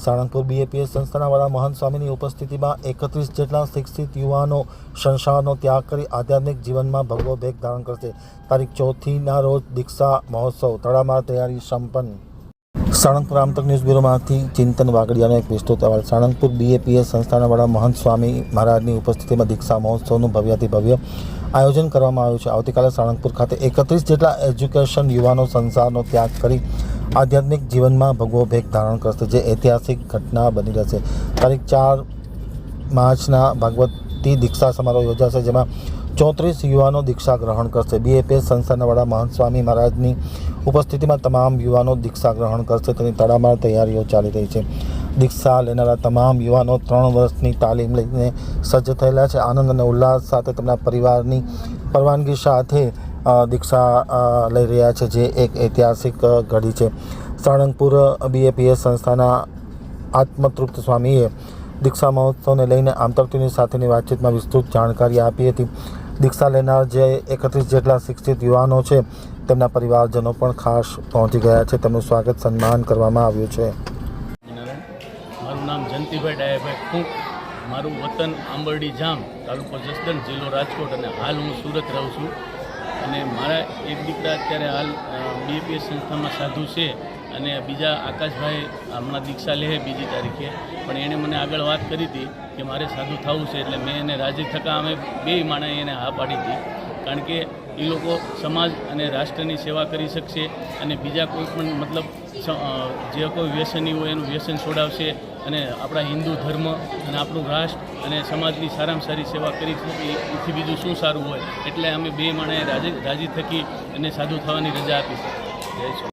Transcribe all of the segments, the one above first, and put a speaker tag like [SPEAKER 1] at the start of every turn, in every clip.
[SPEAKER 1] Salangpur BAPS સંસ્થાના વડા મહંત સ્વામીની ઉપસ્થિતિમાં 31 જેટલા શિક્ષિત યુવાનો સંસારનો ત્યાગ કરી આધ્યાત્મિક જીવનમાં ભગવો ભેગ ધારણ કરશે। તારીખ 4ના રોજ દીક્ષા મહોત્સવ તડામાર તૈયારી સંપન્ન। સાળંગપુર આમતક ન્યૂઝ બ્યુરોમાંથી ચિંતન વાગડિયાનો એક વિસ્તૃત અહેવાલ। સાળંગપુર બીએપીએસ સંસ્થાના વડા મહંત સ્વામી મહારાજની ઉપસ્થિતિમાં દીક્ષા મહોત્સવનું ભવ્યાતિ ભવ્ય આયોજન કરવામાં આવ્યું છે। આવતીકાલે સાળંગપુર ખાતે 31 જેટલા એજ્યુકેશન યુવાનો સંસારનો ત્યાગ કરી આધ્યાત્મિક જીવનમાં ભગવો ભેગ ધારણ કરશે, જે ઐતિહાસિક ઘટના બની રહેશે। તારીખ 4 માર્ચના ભાગવતી દીક્ષા સમારોહ યોજાશે, જેમાં 34 યુવાનો દીક્ષા ગ્રહણ કરશે। બીએપીએસ સંસ્થાના વડા મહંત સ્વામી મહારાજની ઉપસ્થિતિમાં તમામ યુવાનો દીક્ષા ગ્રહણ કરશે, તેની તડામાર તૈયારીઓ ચાલી રહી છે। દીક્ષા લેનારા તમામ યુવાનો 3 વર્ષની તાલીમ લઈને સજ્જ થયેલા છે। આનંદ અને ઉલ્લાસ સાથે તેમના પરિવારની પરવાનગી સાથે દીક્ષા લઈ રહ્યા છે, જે એક ઐતિહાસિક ઘડી છે। સાળંગપુર બીએપીએસ સંસ્થાના આત્મતૃપ્ત સ્વામીએ દીક્ષા મહોત્સવને લઈને આમતકની સાથેની વાતચીતમાં વિસ્તૃત જાણકારી આપી હતી। દીક્ષા લેનાર જે 31 જેટલા શિક્ષિત યુવાનો છે, તેમના પરિવારજનો પણ ખાસ પહોંચી ગયા છે। તેમનું સ્વાગત સન્માન કરવામાં આવ્યું છે।
[SPEAKER 2] મારું નામ જયંતિભાઈ ડાયાભાઈ ફૂંક, મારું વતન આંબરડી જામ, તાલુકો જસદણ, જિલ્લો રાજકોટ, અને હાલ હું સુરત રહું છું। અને મારા એક દીકરા અત્યારે હાલ બીએપીએસ સંસ્થામાં સાધુ છે, અને બીજા આકાશભાઈ હમણાં દીક્ષા લે 2જી તારીખે, પણ એણે મને આગળ વાત કરી હતી કે મારે સાધુ થવું છે, એટલે મેં એને રાજી થતાં અમે બેય માણસે એને હા પાડી હતી, કારણ કે એ લોકો સમાજ અને રાષ્ટ્રની સેવા કરી શકશે, અને બીજા કોઈ પણ મતલબ જે કોઈ વ્યસની હોય એનું વ્યસન છોડાવશે, અને આપણા હિન્દુ ધર્મ અને આપણું રાષ્ટ્ર અને સમાજની સારામાં સારી સેવા કરી શકે, એથી બીજું શું સારું હોય। એટલે અમે બે માણસે રાજી થકી એને સાધુ થવાની રજા આપી છે। જય શ્રી।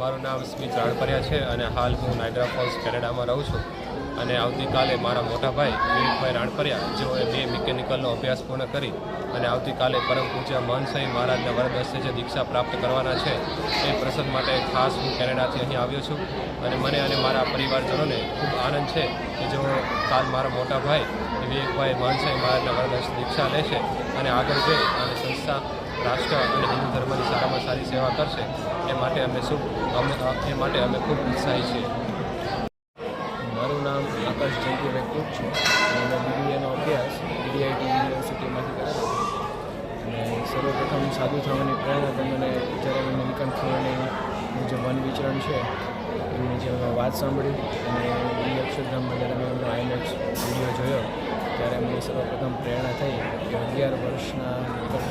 [SPEAKER 3] મારું નામ સ્મિત રાણપરિયા છે, અને હાલ હું નાયગ્રા ફોલ્સ કેનેડામાં રહું છું। અને આવતીકાલે મારા મોટા ભાઈ વિવેકભાઈ રાણપરિયા, જેઓએ BA મિકેનિકલનો અભ્યાસ પૂર્ણ કરી અને આવતીકાલે પરમ પૂજ્ય મહંત સ્વામી મહારાજના વરદ હસ્તે જે દીક્ષા પ્રાપ્ત કરવાના છે, એ પ્રસંગ માટે ખાસ હું કેનેડાથી અહીં આવ્યો છું। અને મને અને મારા પરિવારજનોને ખૂબ આનંદ છે કે જો કાલ મારા મોટા ભાઈ વિવેકભાઈ મહંત સ્વામી મહારાજના વરદ હસ્તે દીક્ષા લેશે અને આગળ જઈ અને સંસ્થા, રાષ્ટ્ર અને હિન્દુ ધર્મની સારામાં સારી સેવા કરશે, એ માટે અમે ખૂબ ઉત્સાહી છીએ।
[SPEAKER 4] મારું નામ આકાશ જયંતિભાઈ ફૂંક છે, અને મેં BBAનો અભ્યાસ DIT યુનિવર્સિટીમાંથી કરેલો છે। અને સર્વપ્રથમ સાધુ થવાની પ્રેરણા તો મને જ્યારે મને નીલકંઠ જે વન વિચરણ છે એમની જે વાત સાંભળી, અને એ અક્ષરધામમાં જ્યારે મેં એમનો IMAX વિડીયો જોયો, ત્યારે મને સર્વપ્રથમ પ્રેરણા થઈ કે 11 વર્ષના નીલકંઠ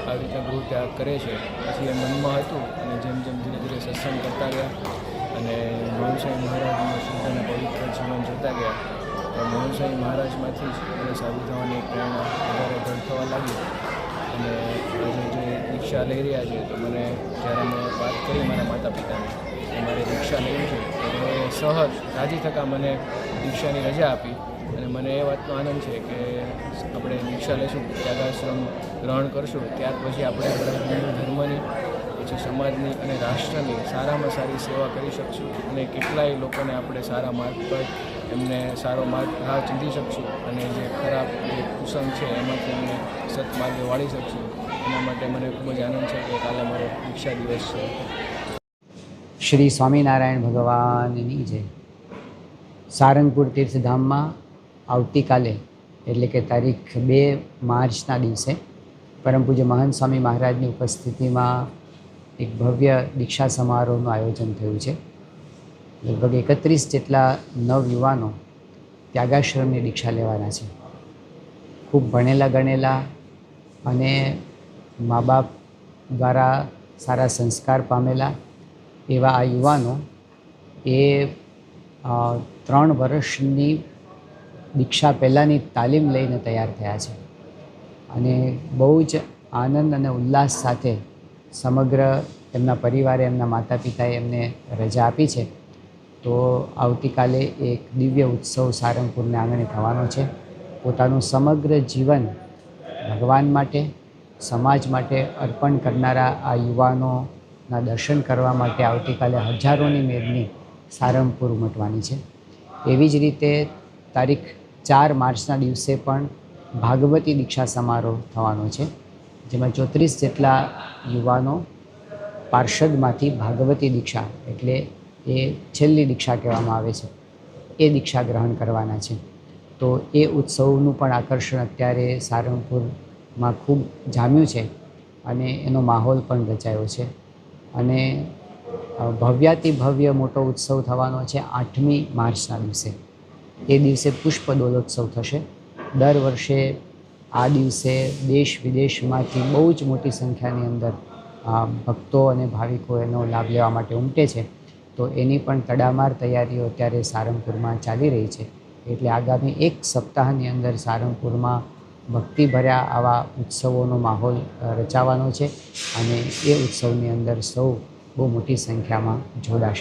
[SPEAKER 4] આવી રીતના ગૃહ ત્યાગ કરે છે। પછી એ મનમાં હતું, અને જેમ જેમ ધીરે ધીરે સત્સંગ કરતા ગયા અને મહંત સ્વામી મહારાજનું શુદ્ધ અને પવિત્ર જીવન જોતા ગયા, તો મહંત સ્વામી મહારાજમાંથી જ મને સાધુ થવાની પ્રેરણા વધારે દૃઢ થવા લાગી। અને આજે જે દીક્ષા લઈ રહ્યા છે, તો મને જ્યારે મેં વાત કરી મારા માતા પિતાને કે મારે દીક્ષા લેવી છે, તો એ સહજ રાજી થતાં મને દીક્ષાની રજા આપી। અને મને એ વાતનો આનંદ છે કે આપણે દીક્ષા લેશું, ત્યાગાશ્રમ ગ્રહણ કરશું, ત્યાર પછી આપણે આપણા હિન્દુ ધર્મની, પછી સમાજની અને રાષ્ટ્રની સારામાં સારી સેવા કરી શકશું, અને કેટલાય લોકોને આપણે સારા માર્ગ પર એમને સારો માર્ગ રાહ ચીંધી શકશું, અને જે ખરાબ જે કુસંગ છે એમાંથી એમને સત્માર્ગે વાળી શકશું। એના માટે મને ખૂબ જ આનંદ છે કે કાલે મારો દીક્ષા દિવસ છે।
[SPEAKER 5] શ્રી સ્વામિનારાયણ ભગવાનની જય। સારંગપુર તીર્થધામમાં આવતીકાલે એટલે કે તારીખ 2 માર્ચના દિવસે પરમ પૂજ્ય મહંત સ્વામી મહારાજની ઉપસ્થિતિમાં એક ભવ્ય દીક્ષા સમારોહનું આયોજન થયું છે। લગભગ 31 જેટલા નવયુવાનો ત્યાગાશ્રમની દીક્ષા લેવાના છે। ખૂબ ભણેલા ગણેલા અને મા બાપ દ્વારા સારા સંસ્કાર પામેલા એવા આ યુવાનો એ 3 વર્ષની દીક્ષા પહેલાંની તાલીમ લઈને તૈયાર થયા છે, અને બહુ જ આનંદ અને ઉલ્લાસ સાથે સમગ્ર એમના પરિવારે, એમના માતા પિતાએ એમને રજા આપી છે। તો આવતીકાલે એક દિવ્ય ઉત્સવ સારંગપુરને આંગણે થવાનો છે। પોતાનું સમગ્ર જીવન ભગવાન માટે, સમાજ માટે અર્પણ કરનારા આ યુવાનોના દર્શન કરવા માટે આવતીકાલે હજારોની મેદની સારંગપુર ઉમટવાની છે। એવી જ રીતે તારીખ 4 માર્ચના દિવસે પણ ભાગવતી દીક્ષા સમારોહ થવાનો છે, જેમાં 34 જેટલા યુવાનો પાર્ષદમાંથી ભાગવતી દીક્ષા એટલે એ છેલ્લી દીક્ષા કહેવામાં આવે છે, એ દીક્ષા ગ્રહણ કરવાના છે. તો એ ઉત્સવનું પણ આકર્ષણ અત્યારે સારંગપુરમાં ખૂબ જામ્યું છે અને એનો માહોલ પણ રચાયો છે. અને ભવ્યાતિ ભવ્ય મોટો ઉત્સવ થવાનો છે 8મી માર્ચના દિવસે. એ દિવસે પુષ્પ દોલોત્સવ થશે. દર વર્ષે આ દિવસે દેશ વિદેશમાંથી બહુ જ મોટી સંખ્યાની અંદર ભક્તો અને ભાવિકો એનો લાભ લેવા માટે ઉમટે છે. તો એની પણ તડામાર તૈયારીઓ અત્યારે સારંગપુરમાં ચાલી રહી છે. એટલે આગામી એક સપ્તાહની અંદર સારંગપુરમાં ભક્તિભર્યા આવા ઉત્સવોનો માહોલ રચાવાનો છે અને એ ઉત્સવની અંદર સૌ બહુ મોટી સંખ્યામાં જોડાશે.